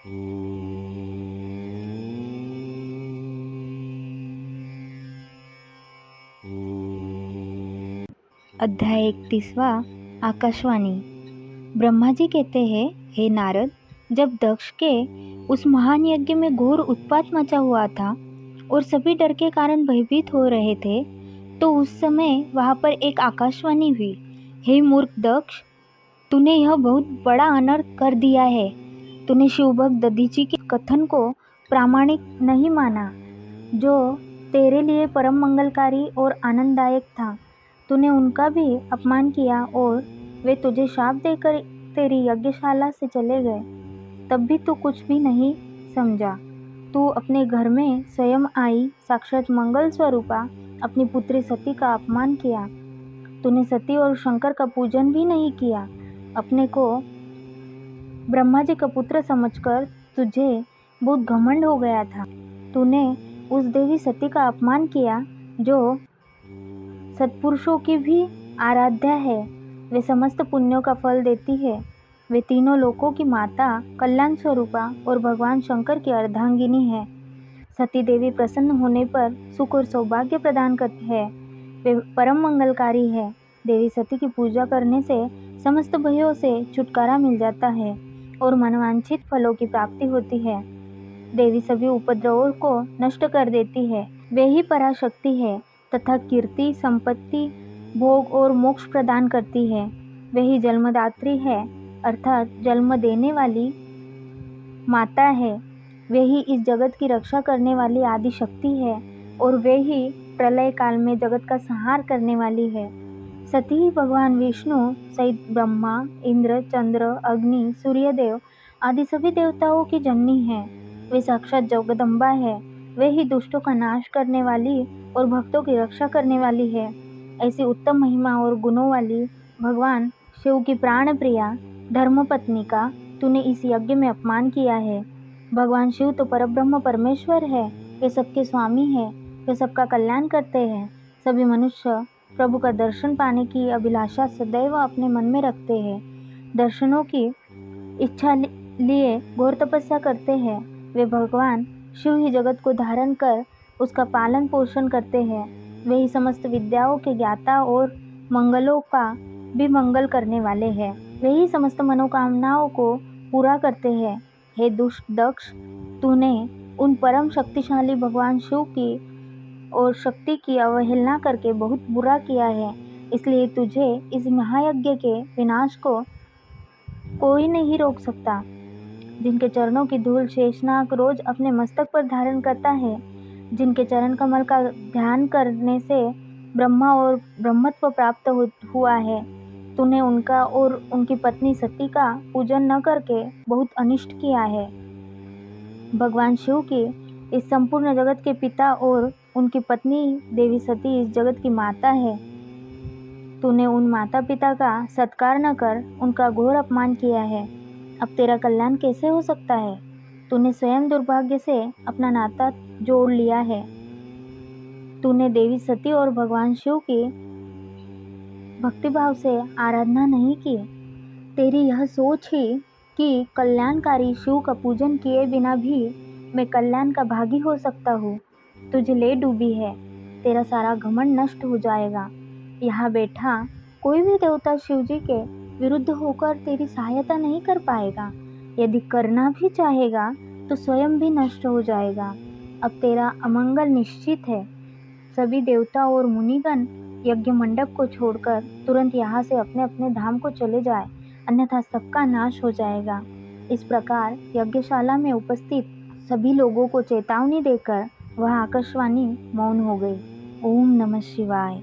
अध्याय 31वां आकाशवाणी। ब्रह्मा जी कहते हैं, हे नारद, जब दक्ष के उस महान यज्ञ में घोर उत्पात मचा हुआ था और सभी डर के कारण भयभीत हो रहे थे, तो उस समय वहाँ पर एक आकाशवाणी हुई। हे मूर्ख दक्ष, तूने यह बहुत बड़ा अनर्थ कर दिया है। तूने शिवभक्त दधीची के कथन को प्रामाणिक नहीं माना, जो तेरे लिए परम मंगलकारी और आनंददायक था। तूने उनका भी अपमान किया और वे तुझे शाप देकर तेरी यज्ञशाला से चले गए। तब भी तू कुछ भी नहीं समझा। तू अपने घर में स्वयं आई साक्षात मंगल स्वरूपा अपनी पुत्री सती का अपमान किया। तूने सती और शंकर का पूजन भी नहीं किया। अपने को ब्रह्मा जी का पुत्र समझकर तुझे बहुत घमंड हो गया था। तूने उस देवी सती का अपमान किया जो सत्पुरुषों की भी आराध्या है। वे समस्त पुण्यों का फल देती है। वे तीनों लोकों की माता, कल्याण स्वरूपा और भगवान शंकर की अर्धांगिनी है। सती देवी प्रसन्न होने पर सुख और सौभाग्य प्रदान करती है। वे परम मंगलकारी है। देवी सती की पूजा करने से समस्त भयों से छुटकारा मिल जाता है और मनवांछित फलों की प्राप्ति होती है। देवी सभी उपद्रवों को नष्ट कर देती है। वे ही पराशक्ति है तथा कीर्ति, संपत्ति, भोग और मोक्ष प्रदान करती है। वे ही जन्मदात्री है, अर्थात जन्म देने वाली माता है। वे ही इस जगत की रक्षा करने वाली आदि शक्ति है और वे ही प्रलय काल में जगत का संहार करने वाली है। सती ही भगवान विष्णु सहित ब्रह्मा, इंद्र, चंद्र, अग्नि, सूर्यदेव आदि सभी देवताओं की जननी है। वे साक्षात जगदम्बा है। वे ही दुष्टों का नाश करने वाली और भक्तों की रक्षा करने वाली है। ऐसी उत्तम महिमा और गुणों वाली भगवान शिव की प्राण प्रिया धर्मपत्नी का तूने इस यज्ञ में अपमान किया है। भगवान शिव तो परब्रह्म परमेश्वर है। वे सबके स्वामी है। वे सबका कल्याण करते हैं। सभी मनुष्य प्रभु का दर्शन पाने की अभिलाषा सदैव अपने मन में रखते हैं। दर्शनों की इच्छा लिए घोर तपस्या करते हैं। वे भगवान शिव ही जगत को धारण कर उसका पालन पोषण करते हैं। वे ही समस्त विद्याओं के ज्ञाता और मंगलों का भी मंगल करने वाले हैं। वे ही समस्त मनोकामनाओं को पूरा करते हैं। हे दुष्ट दक्ष, तूने उन परम शक्तिशाली भगवान शिव की और शक्ति की अवहेलना करके बहुत बुरा किया है। इसलिए तुझे इस महायज्ञ के विनाश को कोई नहीं रोक सकता। जिनके चरणों की धूल शेषनाग रोज अपने मस्तक पर धारण करता है, जिनके चरण कमल का ध्यान करने से ब्रह्मा और ब्रह्मत्व प्राप्त हुआ है, तूने उनका और उनकी पत्नी सती का पूजन न करके बहुत अनिष्ट किया है। भगवान शिव की इस संपूर्ण जगत के पिता और उनकी पत्नी देवी सती इस जगत की माता है। तूने उन माता पिता का सत्कार न कर उनका घोर अपमान किया है। अब तेरा कल्याण कैसे हो सकता है? तूने स्वयं दुर्भाग्य से अपना नाता जोड़ लिया है। तूने देवी सती और भगवान शिव की भक्तिभाव से आराधना नहीं की। तेरी यह सोच ही कि कल्याणकारी शिव का पूजन किए बिना भी मैं कल्याण का भागी हो सकता हूँ, तुझे ले डूबी है। तेरा सारा घमंड नष्ट हो जाएगा। यहाँ बैठा कोई भी देवता शिव जी के विरुद्ध होकर तेरी सहायता नहीं कर पाएगा। यदि करना भी चाहेगा तो स्वयं भी नष्ट हो जाएगा। अब तेरा अमंगल निश्चित है। सभी देवता और मुनिगण यज्ञ मंडप को छोड़कर तुरंत यहाँ से अपने अपने धाम को चले जाए, अन्यथा सबका नाश हो जाएगा। इस प्रकार यज्ञशाला में उपस्थित सभी लोगों को चेतावनी देकर वह आकाशवाणी मौन हो गई। ओम नमः शिवाय।